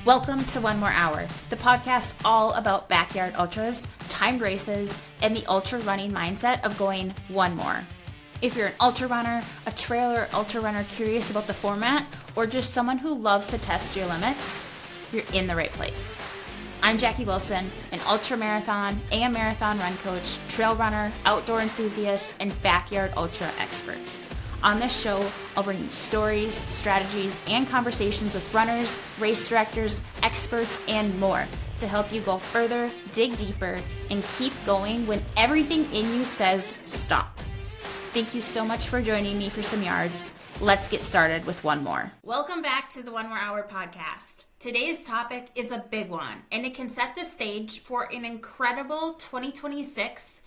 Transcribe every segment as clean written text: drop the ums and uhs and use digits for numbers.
Welcome to One More Hour, the podcast all about backyard ultras, timed races, and the ultra running mindset of going one more. If you're an ultra runner, a trail or ultra runner curious about the format, or just someone who loves to test your limits, you're in the right place. I'm Jackie Wilson, an ultra marathon and marathon run coach, trail runner, outdoor enthusiast, and backyard ultra expert. On this show, I'll bring you stories, strategies, and conversations with runners, race directors, experts, and more to help you go further, dig deeper, and keep going when everything in you says stop. Thank you so much for joining me for some yards. Let's get started with one more. Welcome back to the One More Hour podcast. Today's topic is a big one, and it can set the stage for an incredible 2026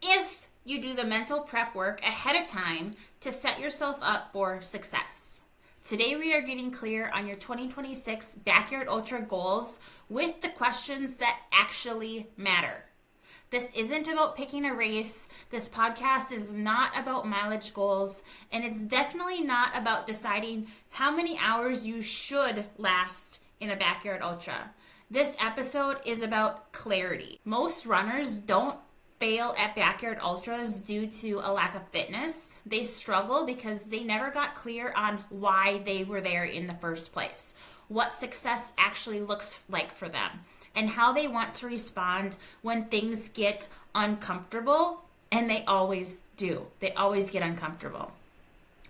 if you do the mental prep work ahead of time to set yourself up for success. Today we are getting clear on your 2026 Backyard Ultra goals with the questions that actually matter. This isn't about picking a race. This podcast is not about mileage goals, and it's definitely not about deciding how many hours you should last in a Backyard Ultra. This episode is about clarity. Most runners don't fail at Backyard Ultras due to a lack of fitness. They struggle because they never got clear on why they were there in the first place, what success actually looks like for them, and how they want to respond when things get uncomfortable, and they always do. They always get uncomfortable.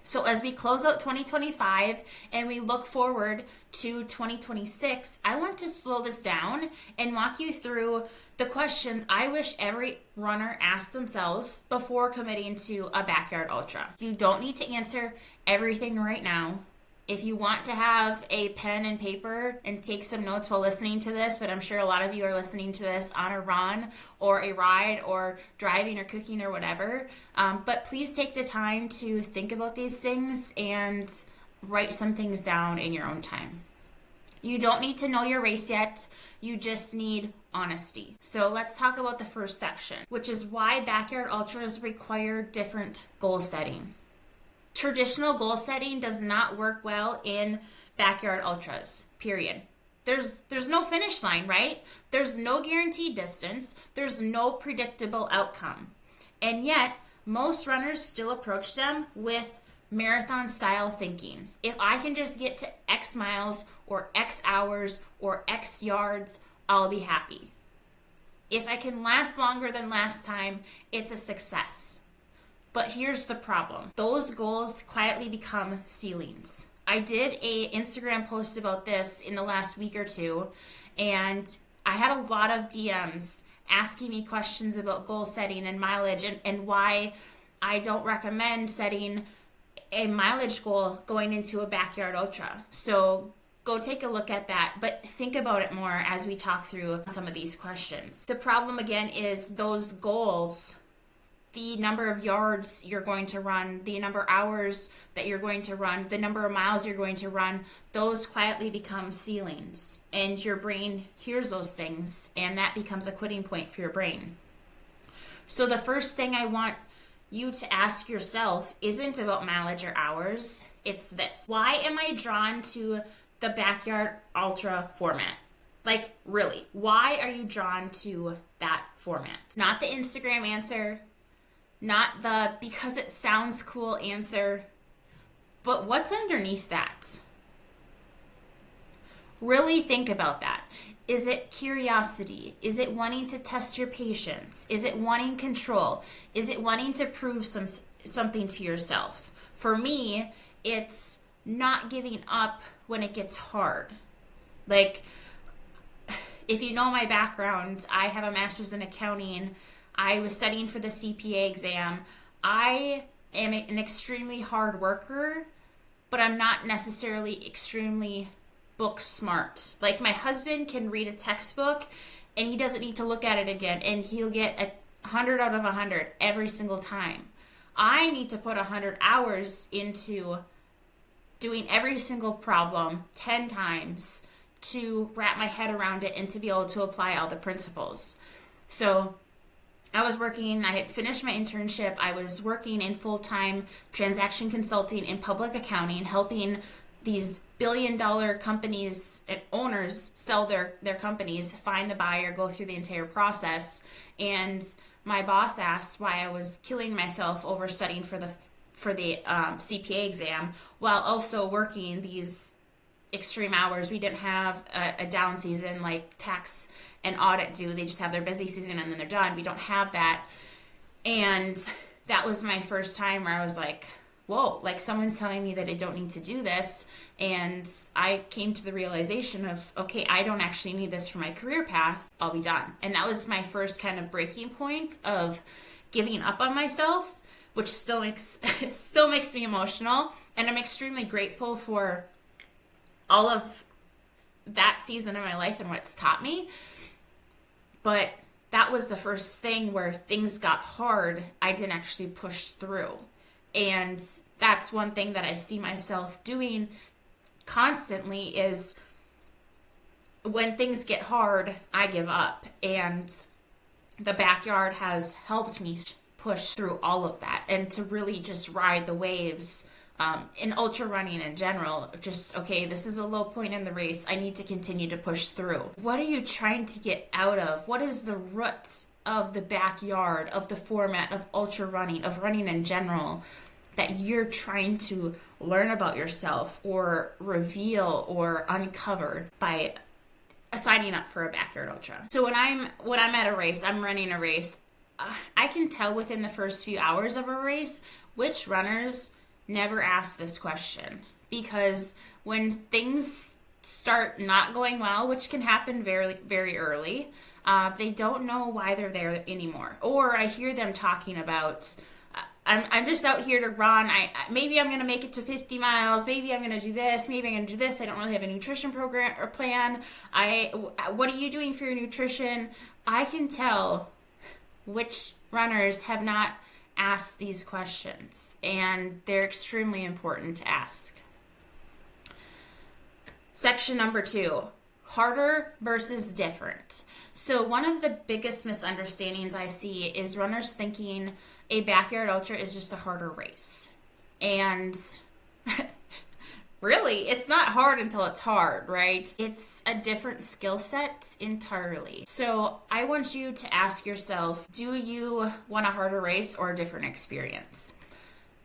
So as we close out 2025 and we look forward to 2026, I want to slow this down and walk you through the questions I wish every runner asked themselves before committing to a Backyard Ultra. You don't need to answer everything right now. If you want to have a pen and paper and take some notes while listening to this, but I'm sure a lot of you are listening to this on a run or a ride or driving or cooking or whatever, but please take the time to think about these things and write some things down in your own time. You don't need to know your race yet. You just need honesty. So let's talk about the first section, which is why Backyard Ultras require different goal setting. Traditional goal setting does not work well in Backyard Ultras, period. There's no finish line, right? There's no guaranteed distance. There's no predictable outcome. And yet, most runners still approach them with marathon style thinking. If I can just get to X miles or X hours or X yards, I'll be happy. If I can last longer than last time, it's a success. But here's the problem. Those goals quietly become ceilings. I did an Instagram post about this in the last week or two, and I had a lot of DMs asking me questions about goal setting and mileage and why I don't recommend setting a mileage goal going into a Backyard Ultra. So go take a look at that, but think about it more as we talk through some of these questions. The problem again is those goals, the number of yards you're going to run, the number of hours that you're going to run, the number of miles you're going to run, those quietly become ceilings. And your brain hears those things, and that becomes a quitting point for your brain. So the first thing I want you to ask yourself isn't about mileage or hours. It's this. Why am I drawn to the Backyard Ultra format? Like, really, why are you drawn to that format? Not the Instagram answer, not the because it sounds cool answer, but what's underneath that? Really think about that. Is it curiosity? Is it wanting to test your patience? Is it wanting control? Is it wanting to prove something to yourself? For me, it's not giving up when it gets hard. Like, if you know my background, I have a master's in accounting. I was studying for the CPA exam. I am an extremely hard worker, but I'm not necessarily extremely book smart. Like, my husband can read a textbook and he doesn't need to look at it again, and he'll get 100 out of 100 every single time. I need to put 100 hours into doing every single problem 10 times to wrap my head around it and to be able to apply all the principles. So I was working, I had finished my internship, I was working in full-time transaction consulting in public accounting, helping these billion-dollar companies and owners sell their companies, find the buyer, go through the entire process. And my boss asked why I was killing myself over studying for the CPA exam while also working these extreme hours. We didn't have a down season like tax and audit do. They just have their busy season and then they're done. We don't have that. And that was my first time where I was like, whoa, like someone's telling me that I don't need to do this. And I came to the realization of, okay, I don't actually need this for my career path. I'll be done. And that was my first kind of breaking point of giving up on myself, which still makes me emotional. And I'm extremely grateful for all of that season of my life and what it's taught me. But that was the first thing where things got hard, I didn't actually push through. And that's one thing that I see myself doing constantly is when things get hard, I give up. And the backyard has helped me push through all of that and to really just ride the waves in ultra running in general. Just, okay, this is a low point in the race. I need to continue to push through. What are you trying to get out of? What is the root of the backyard, of the format of ultra running, of running in general, that you're trying to learn about yourself or reveal or uncover by signing up for a backyard ultra? So when I'm at a race, I'm running a race, I can tell within the first few hours of a race which runners never ask this question, because when things start not going well, which can happen very, very early, they don't know why they're there anymore. Or I hear them talking about, I'm just out here to run. Maybe I'm going to make it to 50 miles. Maybe I'm going to do this. Maybe I'm going to do this. I don't really have a nutrition program or plan. What are you doing for your nutrition? I can tell which runners have not asked these questions, and they're extremely important to ask. Section number 2, harder versus different. So one of the biggest misunderstandings I see is runners thinking a backyard ultra is just a harder race. And really, it's not hard until it's hard, right? It's a different skill set entirely. So I want you to ask yourself, do you want a harder race or a different experience?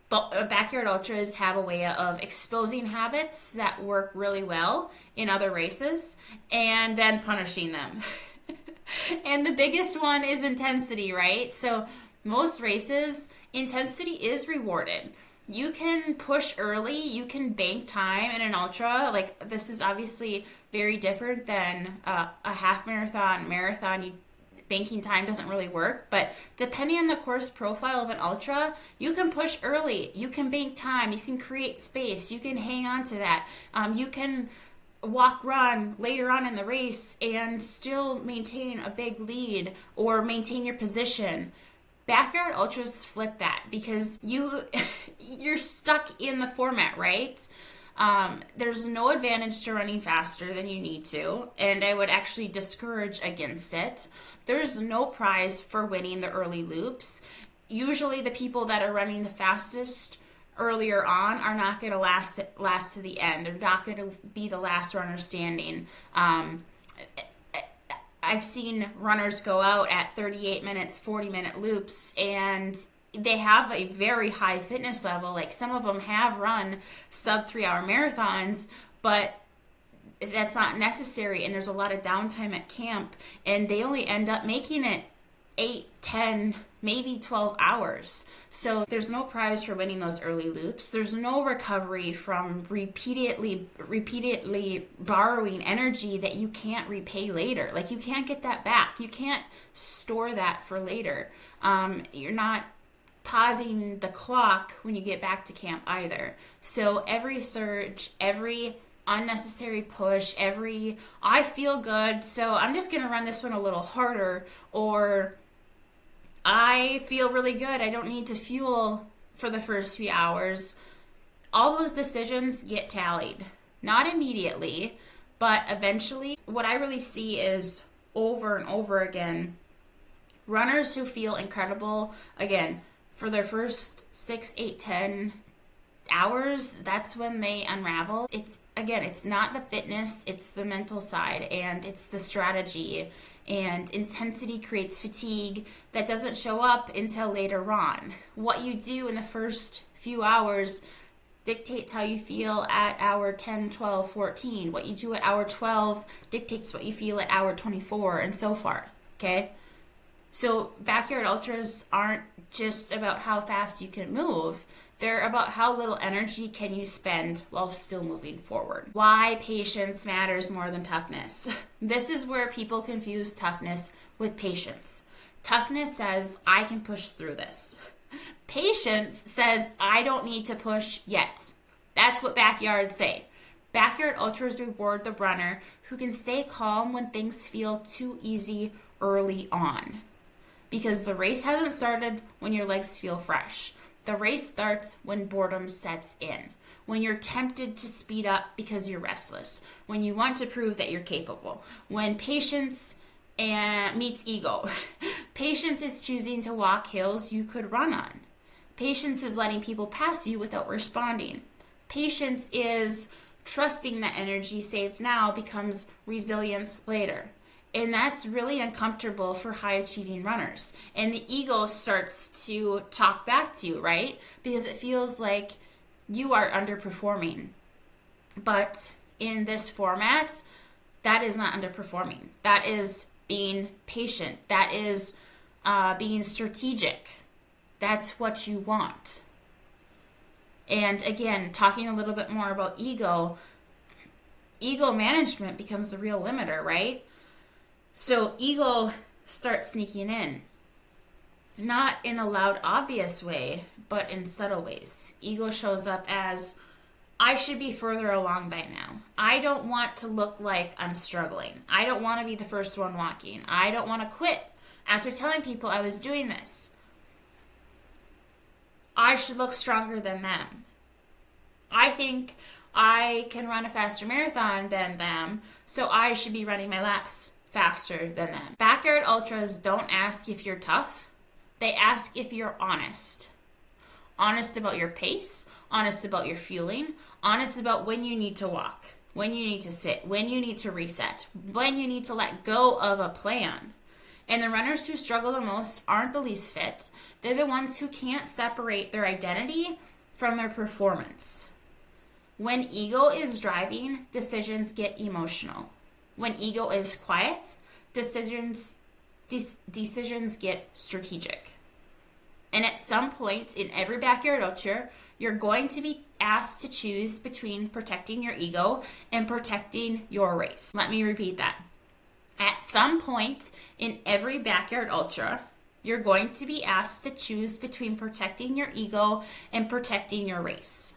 But backyard ultras have a way of exposing habits that work really well in other races and then punishing them. And the biggest one is intensity, right? So most races, intensity is rewarded. You can push early, you can bank time in an ultra. Like, this is obviously very different than a half marathon. Banking time doesn't really work, but depending on the course profile of an ultra, you can push early, you can bank time, you can create space, you can hang on to that. You can run later on in the race and still maintain a big lead or maintain your position. Backyard ultras flip that because you're stuck in the format, right? There's no advantage to running faster than you need to, and I would actually discourage against it. There's no prize for winning the early loops. Usually the people that are running the fastest earlier on are not going to last to the end. They're not going to be the last runner standing. I've seen runners go out at 38 minutes, 40-minute loops, and they have a very high fitness level. Like, some of them have run sub 3-hour marathons, but that's not necessary, and there's a lot of downtime at camp, and they only end up making it 8, 10, maybe 12 hours. So there's no prize for winning those early loops. There's no recovery from repeatedly borrowing energy that you can't repay later. Like, you can't get that back. You can't store that for later. You're not pausing the clock when you get back to camp either. So every surge, every unnecessary push, I feel good, so I'm just going to run this one a little harder, or I feel really good, I don't need to fuel for the first few hours. All those decisions get tallied. Not immediately, but eventually. What I really see is over and over again, runners who feel incredible, again, for their first 6, 8, 10, hours, that's when they unravel. It's not the fitness, it's the mental side, and it's the strategy. And intensity creates fatigue that doesn't show up until later on. What you do in the first few hours dictates how you feel at hour 10, 12, 14. What you do at hour 12 dictates what you feel at hour 24, and so far, okay? So backyard ultras aren't just about how fast you can move. They're about how little energy can you spend while still moving forward. Why patience matters more than toughness. This is where people confuse toughness with patience. Toughness says, I can push through this. Patience says, I don't need to push yet. That's what backyards say. Backyard ultras reward the runner who can stay calm when things feel too easy early on. Because the race hasn't started when your legs feel fresh. The race starts when boredom sets in, when you're tempted to speed up because you're restless, when you want to prove that you're capable, when patience meets ego. Patience is choosing to walk hills you could run on. Patience is letting people pass you without responding. Patience is trusting that energy saved now becomes resilience later. And that's really uncomfortable for high-achieving runners. And the ego starts to talk back to you, right? Because it feels like you are underperforming. But in this format, that is not underperforming. That is being patient. That is being strategic. That's what you want. And again, talking a little bit more about ego management becomes the real limiter, right? So ego starts sneaking in, not in a loud, obvious way, but in subtle ways. Ego shows up as, I should be further along by now. I don't want to look like I'm struggling. I don't want to be the first one walking. I don't want to quit after telling people I was doing this. I should look stronger than them. I think I can run a faster marathon than them, so I should be running my laps faster than them. Backyard ultras don't ask if you're tough. They ask if you're honest. Honest about your pace, honest about your fueling, honest about when you need to walk, when you need to sit, when you need to reset, when you need to let go of a plan. And the runners who struggle the most aren't the least fit. They're the ones who can't separate their identity from their performance. When ego is driving, decisions get emotional. When ego is quiet, decisions get strategic. And at some point in every backyard ultra, you're going to be asked to choose between protecting your ego and protecting your race. Let me repeat that. At some point in every backyard ultra, you're going to be asked to choose between protecting your ego and protecting your race.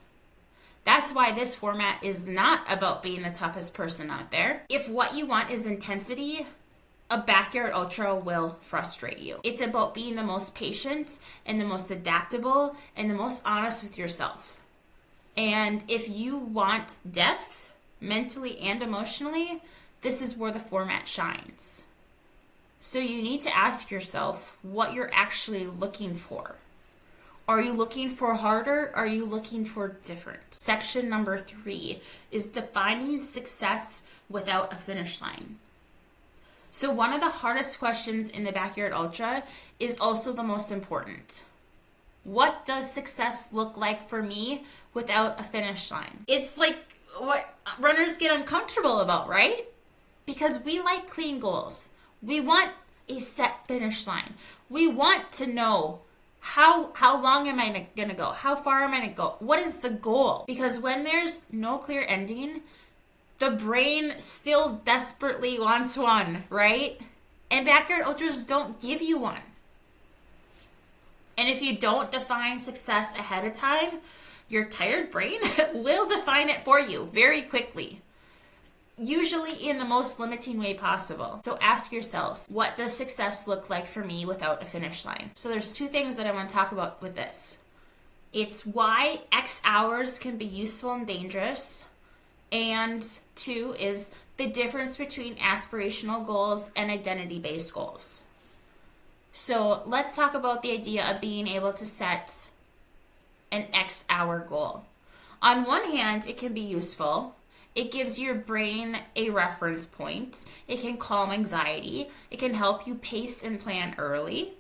That's why this format is not about being the toughest person out there. If what you want is intensity, a backyard ultra will frustrate you. It's about being the most patient and the most adaptable and the most honest with yourself. And if you want depth, mentally and emotionally, this is where the format shines. So you need to ask yourself what you're actually looking for. Are you looking for harder? Are you looking for different? Section number 3 is defining success without a finish line. So one of the hardest questions in the backyard ultra is also the most important. What does success look like for me without a finish line? It's like what runners get uncomfortable about, right? Because we like clean goals. We want a set finish line. We want to know how long am I going to go? How far am I going to go? What is the goal? Because when there's no clear ending, the brain still desperately wants one, right? And backyard ultras don't give you one. And if you don't define success ahead of time, your tired brain will define it for you very quickly. Usually in the most limiting way possible. So ask yourself, what does success look like for me without a finish line? So there's 2 things that I want to talk about with this. It's why X hours can be useful and dangerous. And 2 is the difference between aspirational goals and identity-based goals. So let's talk about the idea of being able to set an X hour goal. On one hand, it can be useful. It gives your brain a reference point. It can calm anxiety. It can help you pace and plan early.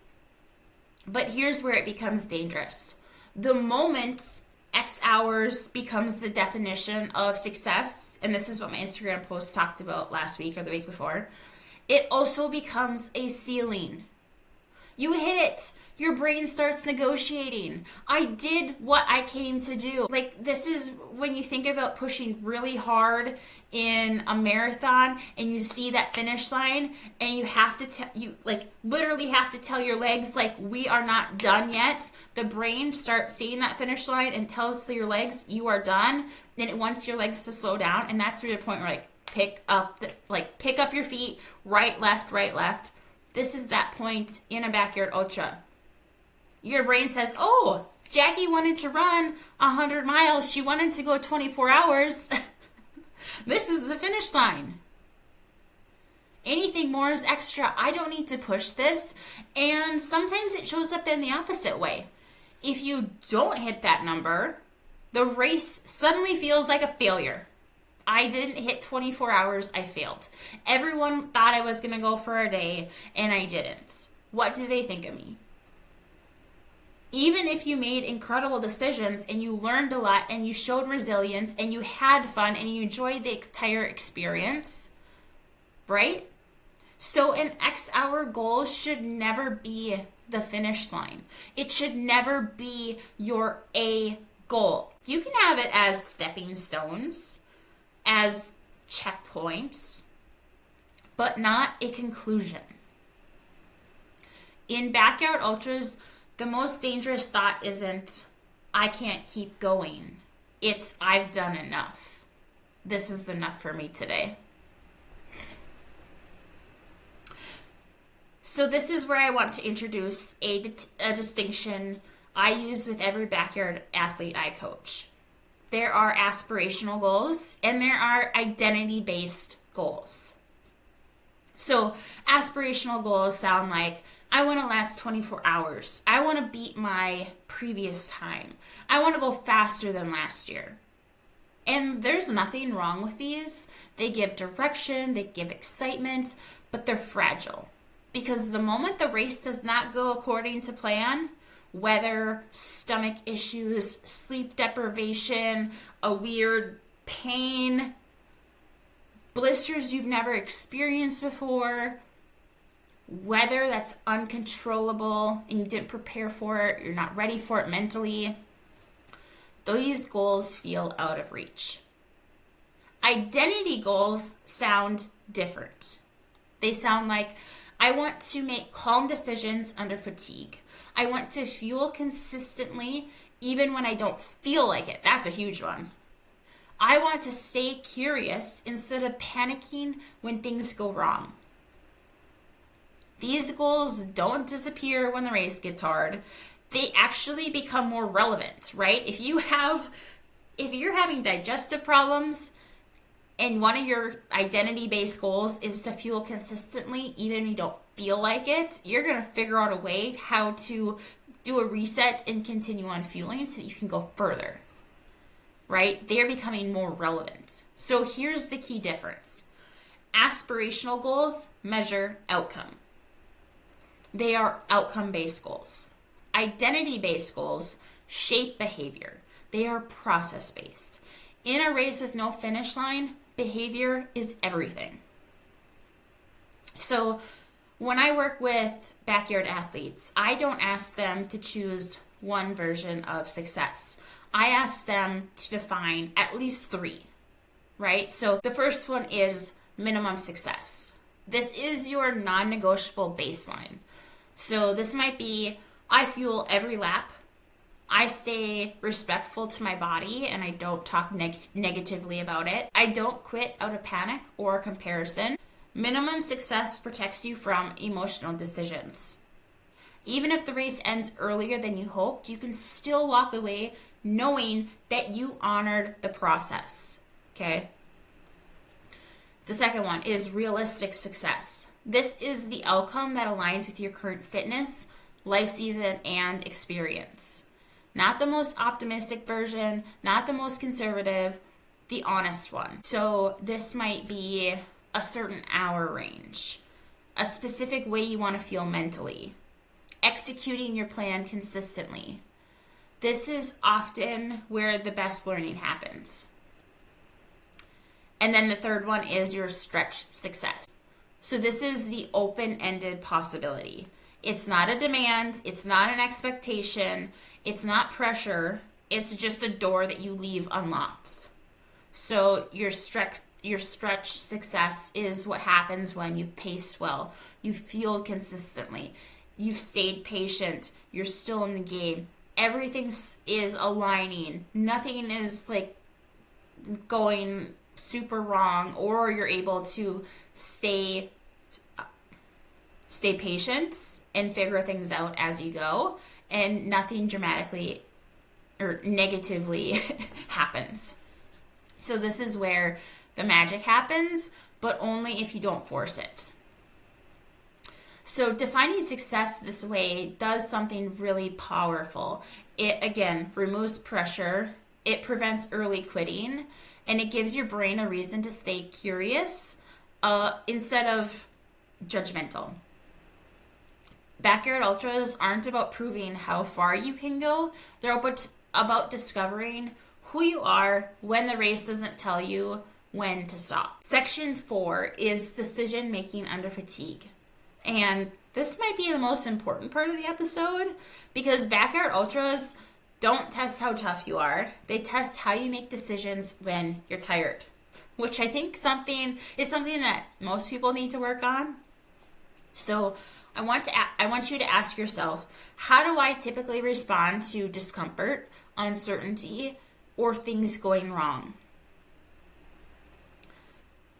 But here's where it becomes dangerous. The moment X hours becomes the definition of success, and this is what my Instagram post talked about last week or the week before, it also becomes a ceiling. You hit it. Your brain starts negotiating. I did what I came to do. Like, this is when you think about pushing really hard in a marathon and you see that finish line and you have to literally have to tell your legs, like, we are not done yet. The brain starts seeing that finish line and tells your legs, you are done. Then it wants your legs to slow down, and that's really the point where, pick up your feet, right, left. This is that point in a backyard ultra. Your brain says, oh, Jackie wanted to run 100 miles. She wanted to go 24 hours. This is the finish line. Anything more is extra. I don't need to push this. And sometimes it shows up in the opposite way. If you don't hit that number, the race suddenly feels like a failure. I didn't hit 24 hours. I failed. Everyone thought I was going to go for a day, and I didn't. What do they think of me? Even if you made incredible decisions and you learned a lot and you showed resilience and you had fun and you enjoyed the entire experience, right? So an X hour goal should never be the finish line. It should never be your A goal. You can have it as stepping stones, as checkpoints, but not a conclusion. In backyard ultras, the most dangerous thought isn't, I can't keep going. It's, I've done enough. This is enough for me today. So this is where I want to introduce a distinction I use with every backyard athlete I coach. There are aspirational goals and there are identity-based goals. So aspirational goals sound like, I want to last 24 hours. I want to beat my previous time. I want to go faster than last year. And there's nothing wrong with these. They give direction, they give excitement, but they're fragile. Because the moment the race does not go according to plan, weather, stomach issues, sleep deprivation, a weird pain, blisters you've never experienced before, weather that's uncontrollable and you didn't prepare for it, you're not ready for it mentally, these goals feel out of reach. Identity goals sound different. They sound like, I want to make calm decisions under fatigue. I want to fuel consistently even when I don't feel like it. That's a huge one. I want to stay curious instead of panicking when things go wrong. These goals don't disappear when the race gets hard. They actually become more relevant, right? If you're having digestive problems and one of your identity-based goals is to fuel consistently, even if you don't feel like it, you're going to figure out a way how to do a reset and continue on fueling so that you can go further, right? They're becoming more relevant. So here's the key difference. Aspirational goals measure outcome. They are outcome-based goals. Identity-based goals shape behavior. They are process-based. In a race with no finish line, behavior is everything. So when I work with backyard athletes, I don't ask them to choose one version of success. I ask them to define at least 3, right? So the first one is minimum success. This is your non-negotiable baseline. So this might be, I fuel every lap. I stay respectful to my body and I don't talk negatively about it. I don't quit out of panic or comparison. Minimum success protects you from emotional decisions. Even if the race ends earlier than you hoped, you can still walk away knowing that you honored the process. Okay? The second one is realistic success. This is the outcome that aligns with your current fitness, life season, and experience. Not the most optimistic version, not the most conservative, the honest one. So this might be a certain hour range, a specific way you want to feel mentally, executing your plan consistently. This is often where the best learning happens. And then the third one is your stretch success. So this is the open-ended possibility. It's not a demand, it's not an expectation, it's not pressure, it's just a door that you leave unlocked. So your stretch success is what happens when you've paced well, you've fueled consistently, you've stayed patient, you're still in the game. Everything is aligning. Nothing is like going super wrong, or you're able to stay patient and figure things out as you go, and nothing dramatically or negatively happens. So this is where the magic happens, but only if you don't force it. So defining success this way does something really powerful. It, again, removes pressure, it prevents early quitting, and it gives your brain a reason to stay curious instead of judgmental. Backyard ultras aren't about proving how far you can go. They're about discovering who you are when the race doesn't tell you when to stop. Section 4 is decision making under fatigue. And this might be the most important part of the episode, because backyard ultras don't test how tough you are. They test how you make decisions when you're tired, which I think is something that most people need to work on. So I want you to ask yourself, how do I typically respond to discomfort, uncertainty, or things going wrong?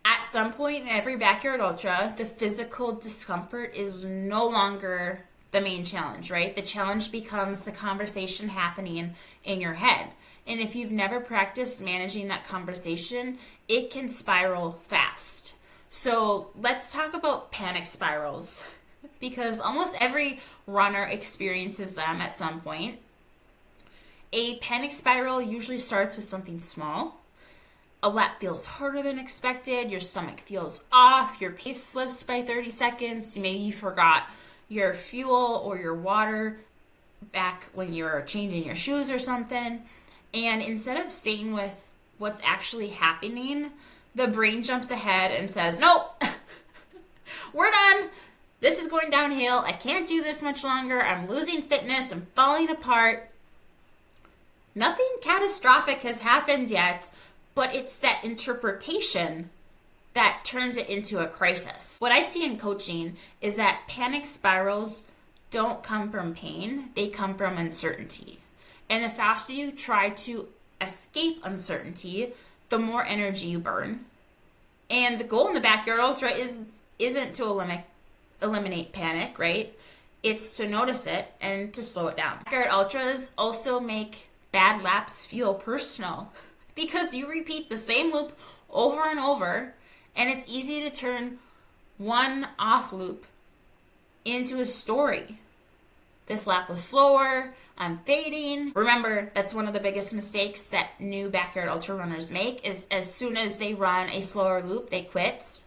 At some point in every backyard ultra, the physical discomfort is no longer the main challenge, right? The challenge becomes the conversation happening in your head. And if you've never practiced managing that conversation, it can spiral fast. So let's talk about panic spirals, because almost every runner experiences them at some point. A panic spiral usually starts with something small. A lap feels harder than expected, your stomach feels off, your pace slips by 30 seconds, maybe you forgot your fuel or your water back when you were changing your shoes or something. And instead of staying with what's actually happening, the brain jumps ahead and says, nope, we're done. This is going downhill. I can't do this much longer. I'm losing fitness. I'm falling apart. Nothing catastrophic has happened yet, but it's that interpretation that turns it into a crisis. What I see in coaching is that panic spirals don't come from pain, they come from uncertainty. And the faster you try to escape uncertainty, the more energy you burn. And the goal in the backyard ultra isn't to eliminate panic, right? It's to notice it and to slow it down. Backyard ultras also make bad laps feel personal, because you repeat the same loop over and over, and it's easy to turn one off loop into a story. This lap was slower, I'm fading. Remember, that's one of the biggest mistakes that new backyard ultra runners make, is as soon as they run a slower loop, they quit.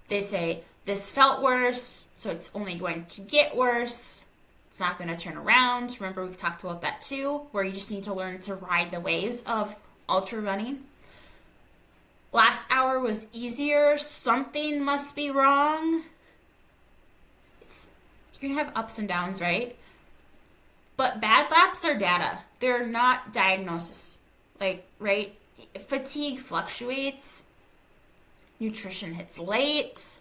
They say, this felt worse, so it's only going to get worse. It's not going to turn around. Remember, we've talked about that too, where you just need to learn to ride the waves of ultra running. Last hour was easier. Something must be wrong. You're going to have ups and downs, right? But bad laps are data. They're not diagnosis. Right? Fatigue fluctuates. Nutrition hits late.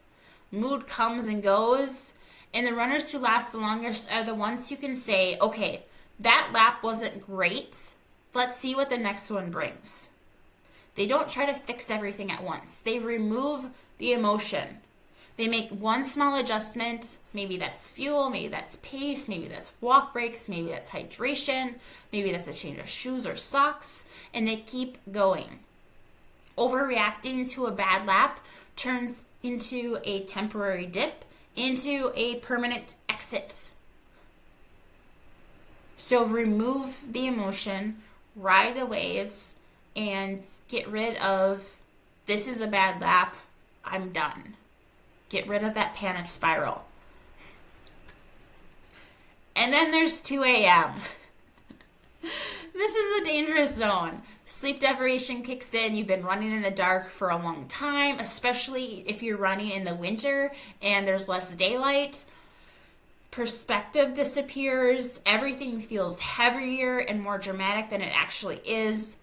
Mood comes and goes. And the runners who last the longest are the ones who can say, okay, that lap wasn't great. Let's see what the next one brings. They don't try to fix everything at once. They remove the emotion. They make one small adjustment. Maybe that's fuel, maybe that's pace, maybe that's walk breaks, maybe that's hydration, maybe that's a change of shoes or socks, and they keep going. Overreacting to a bad lap turns into a temporary dip, into a permanent exit. So remove the emotion, ride the waves, and get rid of, this is a bad lap, I'm done. Get rid of that panic spiral. And then there's 2 a.m. This is a dangerous zone. Sleep deprivation kicks in. You've been running in the dark for a long time, especially if you're running in the winter and there's less daylight. Perspective disappears. Everything feels heavier and more dramatic than it actually is.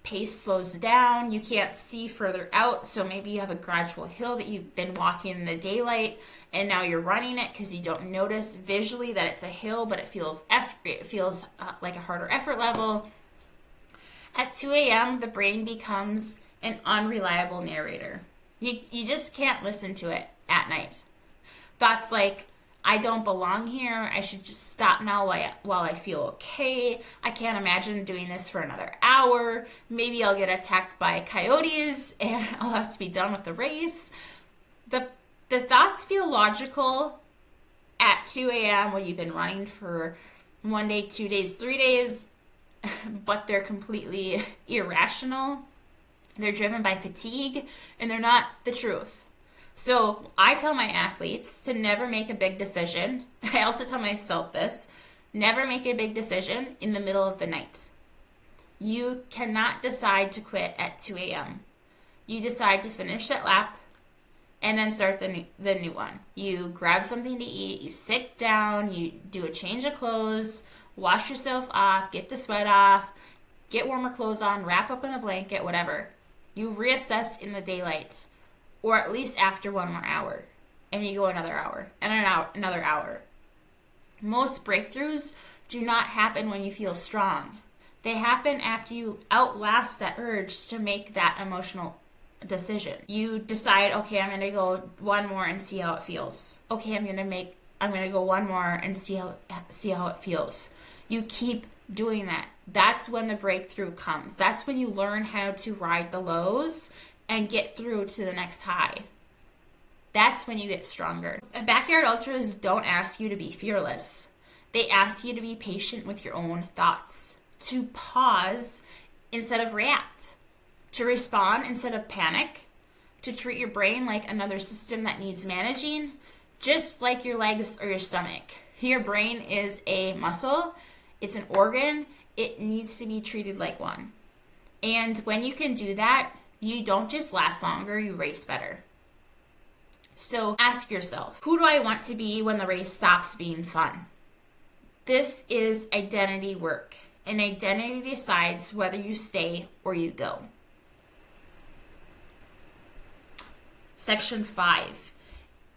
Pace slows down. You can't see further out, so maybe you have a gradual hill that you've been walking in the daylight, and now you're running it because you don't notice visually that it's a hill, but it feels like a harder effort level. At 2 a.m., the brain becomes an unreliable narrator. You just can't listen to it at night. Thoughts like, I don't belong here. I should just stop now while I feel okay. I can't imagine doing this for another hour. Maybe I'll get attacked by coyotes and I'll have to be done with the race. The thoughts feel logical at 2 a.m. when you've been running for 1 day, 2 days, 3 days, but they're completely irrational. They're driven by fatigue, and they're not the truth. So I tell my athletes to never make a big decision. I also tell myself this: never make a big decision in the middle of the night. You cannot decide to quit at 2 a.m. You decide to finish that lap and then start the new one. You grab something to eat, you sit down, you do a change of clothes, wash yourself off, get the sweat off, get warmer clothes on, wrap up in a blanket, whatever. You reassess in the daylight, or at least after 1 more hour, and you go another hour, and another hour. Most breakthroughs do not happen when you feel strong. They happen after you outlast that urge to make that emotional decision. You decide, okay, I'm going to go 1 more and see how it feels. Okay, I'm going to go 1 more and see how it feels. You keep doing that. That's when the breakthrough comes. That's when you learn how to ride the lows and get through to the next high. That's when you get stronger. Backyard ultras don't ask you to be fearless. They ask you to be patient with your own thoughts, to pause instead of react, to respond instead of panic, to treat your brain like another system that needs managing, just like your legs or your stomach. Your brain is a muscle. It's an organ. It needs to be treated like one. And when you can do that, you don't just last longer, you race better. So ask yourself, who do I want to be when the race stops being fun? This is identity work, and identity decides whether you stay or you go. Section 5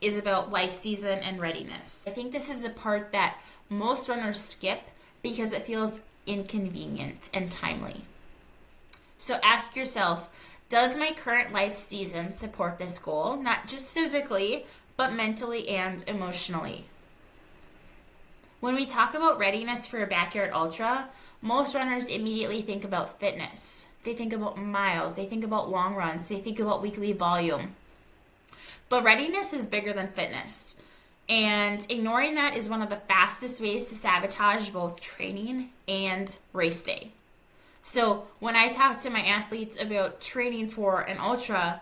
is about life season and readiness. I think this is the part that most runners skip because it feels inconvenient and timely. So ask yourself, does my current life season support this goal? Not just physically, but mentally and emotionally. When we talk about readiness for a backyard ultra, most runners immediately think about fitness. They think about miles, they think about long runs, they think about weekly volume. But readiness is bigger than fitness. And ignoring that is one of the fastest ways to sabotage both training and race day. So when I talk to my athletes about training for an ultra,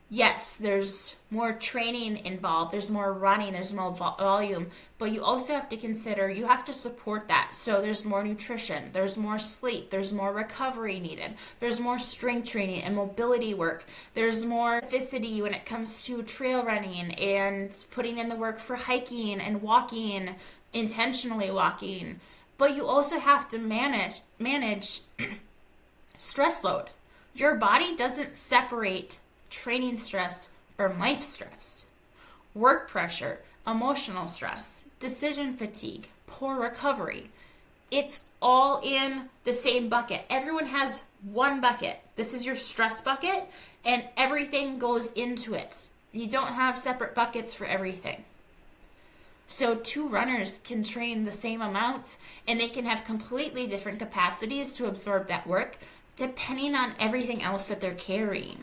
yes, there's more training involved, there's more running, there's more volume, but you also have to consider, you have to support that. So there's more nutrition, there's more sleep, there's more recovery needed, there's more strength training and mobility work, there's more specificity when it comes to trail running and putting in the work for hiking and walking, intentionally walking. But you also have to manage stress load. Your body doesn't separate training stress from life stress. Work pressure, emotional stress, decision fatigue, poor recovery. It's all in the same bucket. Everyone has one bucket. This is your stress bucket, and everything goes into it. You don't have separate buckets for everything. So 2 runners can train the same amounts, and they can have completely different capacities to absorb that work depending on everything else that they're carrying.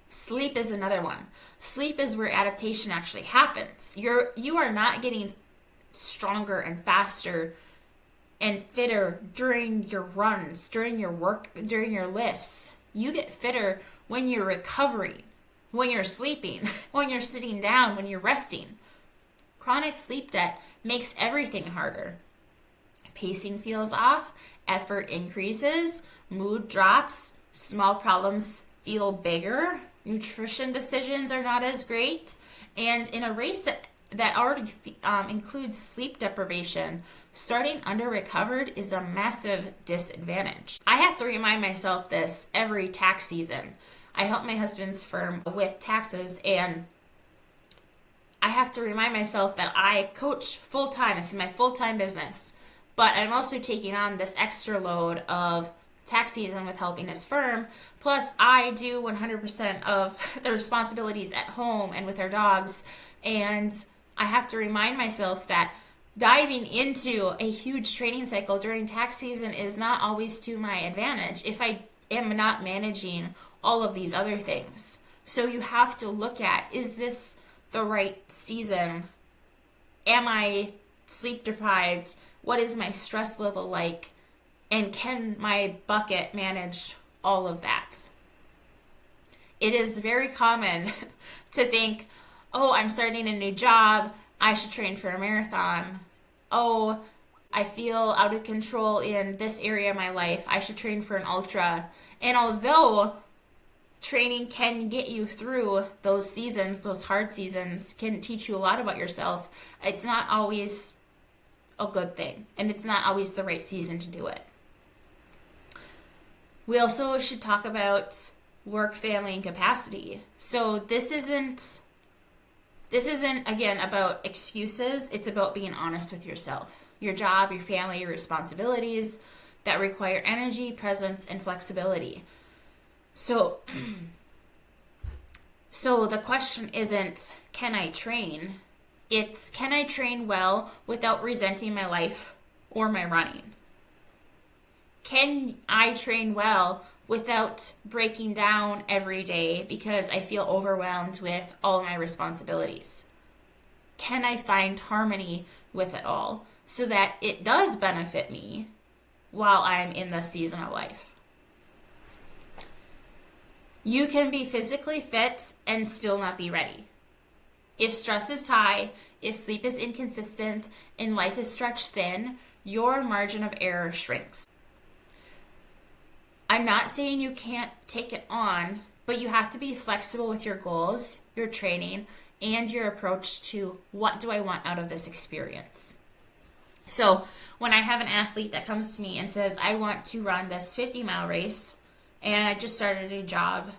Sleep is another one. Sleep is where adaptation actually happens. You are not getting stronger and faster and fitter during your runs, during your work, during your lifts. You get fitter when you're recovering, when you're sleeping, when you're sitting down, when you're resting. Chronic sleep debt makes everything harder. Pacing feels off, effort increases, mood drops, small problems feel bigger, nutrition decisions are not as great, and in a race that already includes sleep deprivation, starting under-recovered is a massive disadvantage. I have to remind myself this every tax season. I help my husband's firm with taxes, and I have to remind myself that I coach full-time. This is my full-time business. But I'm also taking on this extra load of tax season with helping his firm. Plus, I do 100% of the responsibilities at home and with our dogs. And I have to remind myself that diving into a huge training cycle during tax season is not always to my advantage if I am not managing all of these other things. So you have to look at, is this the right season? Am I sleep deprived? What is my stress level like? And can my bucket manage all of that? It is very common to think, oh, I'm starting a new job, I should train for a marathon. Oh, I feel out of control in this area of my life, I should train for an ultra. And although training can get you through those seasons, those hard seasons, can teach you a lot about yourself, it's not always a good thing, and it's not always the right season to do it. We also should talk about work, family, and capacity. So this isn't again about excuses. It's about being honest with yourself, your job, your family, your responsibilities that require energy, presence, and flexibility. So the question isn't, can I train? It's, can I train well without resenting my life or my running? Can I train well without breaking down every day because I feel overwhelmed with all my responsibilities? Can I find harmony with it all so that it does benefit me while I'm in the season of life? You can be physically fit and still not be ready. If stress is high, if sleep is inconsistent, and life is stretched thin, your margin of error shrinks. I'm not saying you can't take it on, but you have to be flexible with your goals, your training, and your approach to what do I want out of this experience. So when I have an athlete that comes to me and says, I want to run this 50-mile race, and I just started a job,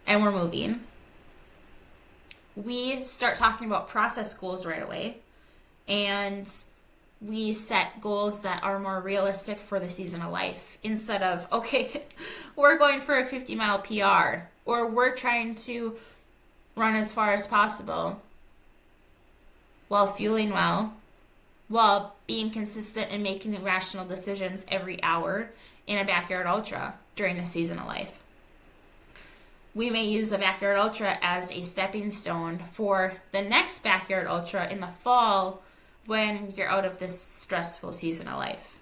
and we're moving, we start talking about process goals right away, and we set goals that are more realistic for the season of life instead of, okay, we're going for a 50-mile PR, or we're trying to run as far as possible while fueling well, while being consistent and making rational decisions every hour in a backyard ultra during the season of life. We may use a backyard ultra as a stepping stone for the next backyard ultra in the fall when you're out of this stressful season of life.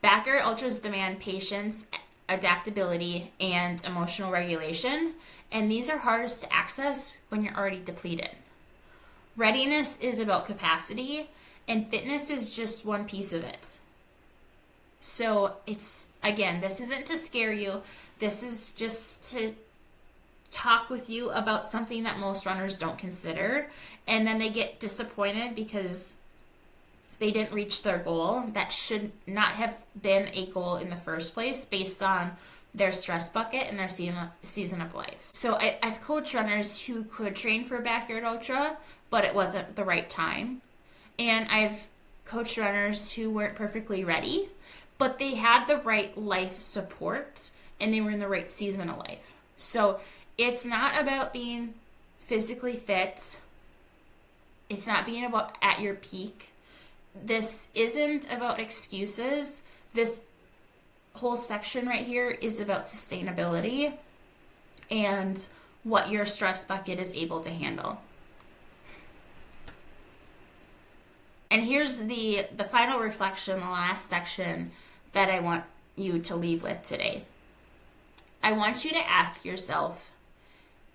Backyard ultras demand patience, adaptability, and emotional regulation, and these are hardest to access when you're already depleted. Readiness is about capacity, and fitness is just one piece of it. So it's, again, this isn't to scare you. This is just to talk with you about something that most runners don't consider, and then they get disappointed because they didn't reach their goal. That should not have been a goal in the first place based on their stress bucket and their season of life. So I've coached runners who could train for a backyard ultra, but it wasn't the right time. And I've coached runners who weren't perfectly ready, but they had the right life support and they were in the right season of life. So it's not about being physically fit. It's not being about at your peak. This isn't about excuses. This whole section right here is about sustainability and what your stress bucket is able to handle. And here's the final reflection, the last section that I want you to leave with today. I want you to ask yourself,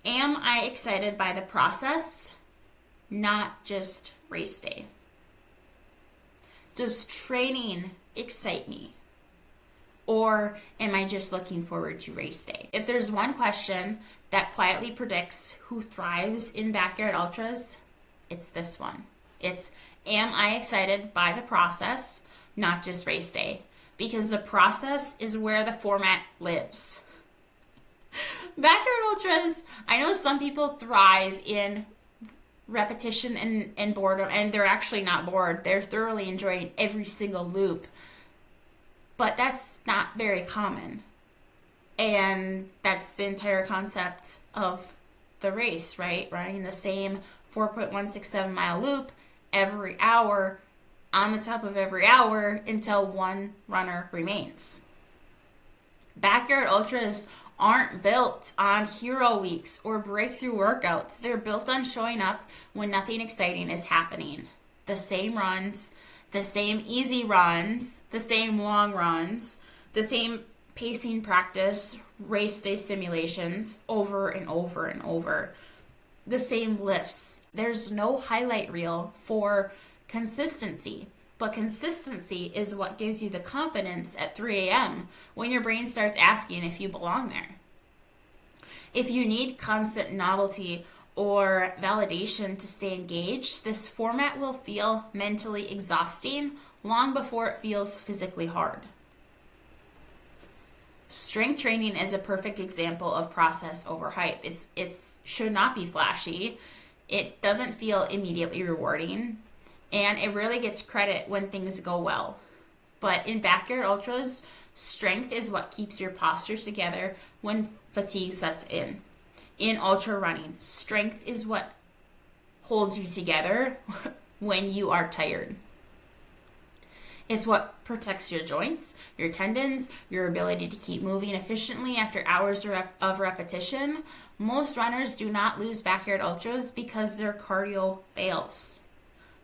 am I excited by the process, not just race day? Does training excite me? Or am I just looking forward to race day? If there's one question that quietly predicts who thrives in backyard ultras, it's this one. It's, am I excited by the process, not just race day? Because the process is where the format lives. Backyard ultras, I know some people thrive in repetition and boredom, and they're actually not bored. They're thoroughly enjoying every single loop. But that's not very common. And that's the entire concept of the race, right? Running the same 4.167 mile loop every hour on the top of every hour until one runner remains. Backyard ultras aren't built on hero weeks or breakthrough workouts. They're built on showing up when nothing exciting is happening. The same runs, the same easy runs, the same long runs, the same pacing practice, race day simulations over and over and over. The same lifts. There's no highlight reel for consistency, but consistency is what gives you the confidence at 3 a.m. when your brain starts asking if you belong there. If you need constant novelty or validation to stay engaged, this format will feel mentally exhausting long before it feels physically hard. Strength training is a perfect example of process over hype. It should not be flashy. It doesn't feel immediately rewarding, and it really gets credit when things go well. But in backyard ultras, strength is what keeps your postures together when fatigue sets in. In ultra running, strength is what holds you together when you are tired. It's what protects your joints, your tendons, your ability to keep moving efficiently after hours of repetition. Most runners do not lose backyard ultras because their cardio fails.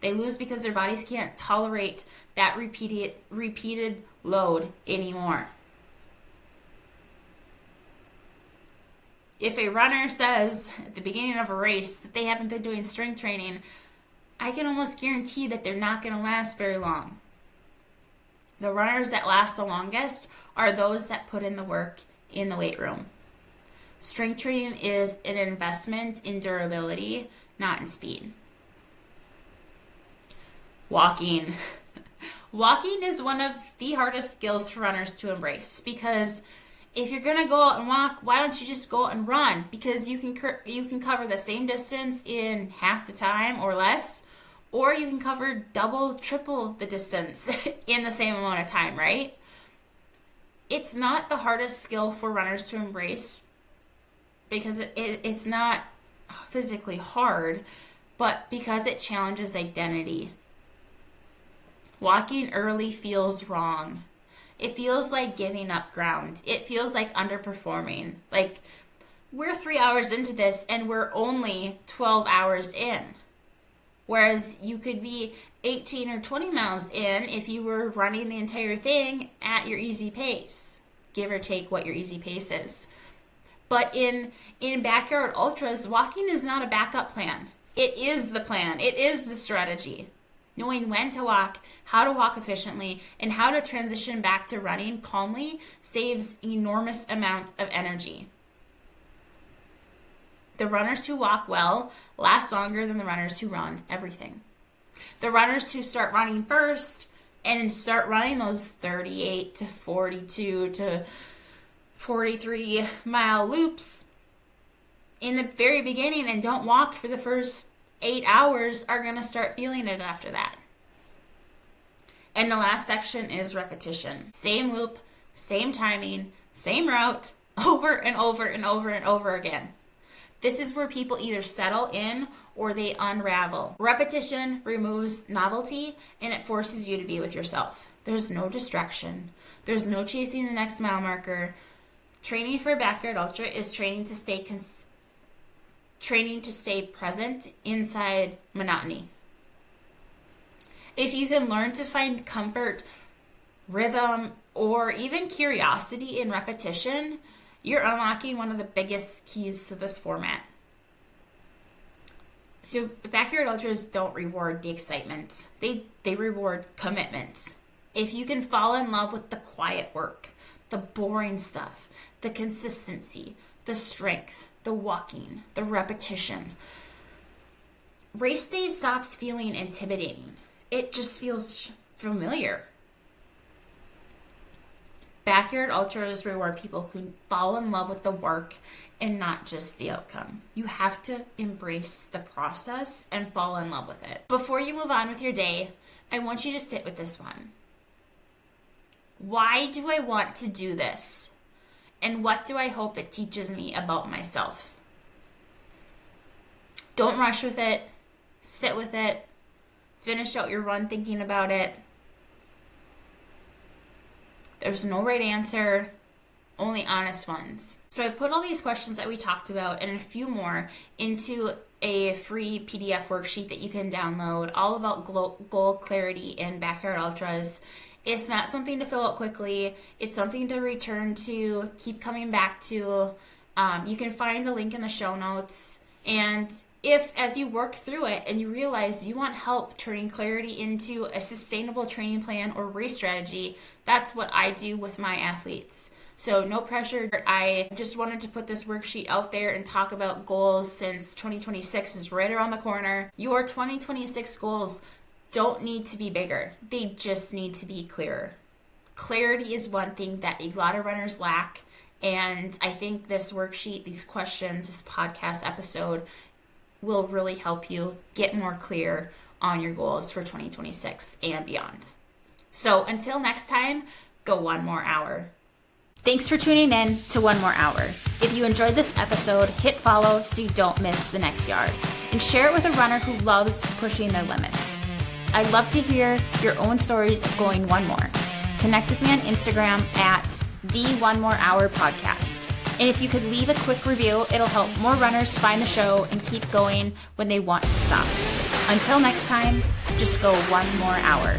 They lose because their bodies can't tolerate that repeated load anymore. If a runner says at the beginning of a race that they haven't been doing strength training, I can almost guarantee that they're not going to last very long. The runners that last the longest are those that put in the work in the weight room. Strength training is an investment in durability, not in speed. Walking. Walking is one of the hardest skills for runners to embrace, because if you're going to go out and walk, why don't you just go out and run? Because you can cover the same distance in half the time or less, or you can cover double, triple the distance in the same amount of time, right? It's not the hardest skill for runners to embrace because it's not physically hard, but because it challenges identity. Walking early feels wrong. It feels like giving up ground. It feels like underperforming. Like, we're 3 hours into this and we're only 12 hours in. Whereas you could be 18 or 20 miles in if you were running the entire thing at your easy pace, give or take what your easy pace is. But in backyard ultras, walking is not a backup plan. It is the plan. It is the strategy. Knowing when to walk, how to walk efficiently, and how to transition back to running calmly saves enormous amount of energy. The runners who walk well last longer than the runners who run everything. The runners who start running first and start running those 38 to 42 to 43 mile loops in the very beginning and don't walk for the first 8 hours are going to start feeling it after that. And the last section is repetition. Same loop, same timing, same route, over and over and over and over again. This is where people either settle in or they unravel. Repetition removes novelty and it forces you to be with yourself. There's no distraction. There's no chasing the next mile marker. Training for a backyard ultra is training to stay present inside monotony. If you can learn to find comfort, rhythm, or even curiosity in repetition, you're unlocking one of the biggest keys to this format. So backyard ultras don't reward the excitement. They reward commitment. If you can fall in love with the quiet work, the boring stuff, the consistency, the strength, the walking, the repetition, race day stops feeling intimidating. It just feels familiar. Backyard ultras reward people who fall in love with the work and not just the outcome. You have to embrace the process and fall in love with it. Before you move on with your day, I want you to sit with this one. Why do I want to do this? And what do I hope it teaches me about myself? Don't rush with it. Sit with it. Finish out your run thinking about it. There's no right answer, only honest ones. So I've put all these questions that we talked about and a few more into a free PDF worksheet that you can download, all about goal clarity in backyard ultras. It's not something to fill out quickly. It's something to return to, keep coming back to. You can find the link in the show notes. And if, as you work through it and you realize you want help turning clarity into a sustainable training plan or race strategy, that's what I do with my athletes. So no pressure. I just wanted to put this worksheet out there and talk about goals since 2026 is right around the corner. Your 2026 goals don't need to be bigger. They just need to be clearer. Clarity is one thing that a lot of runners lack. And I think this worksheet, these questions, this podcast episode will really help you get more clear on your goals for 2026 and beyond. So until next time, go one more hour. Thanks for tuning in to One More Hour. If you enjoyed this episode, hit follow so you don't miss the next yard. And share it with a runner who loves pushing their limits. I'd love to hear your own stories of going one more. Connect with me on Instagram at the One More Hour Podcast. And if you could leave a quick review, it'll help more runners find the show and keep going when they want to stop. Until next time, just go one more hour.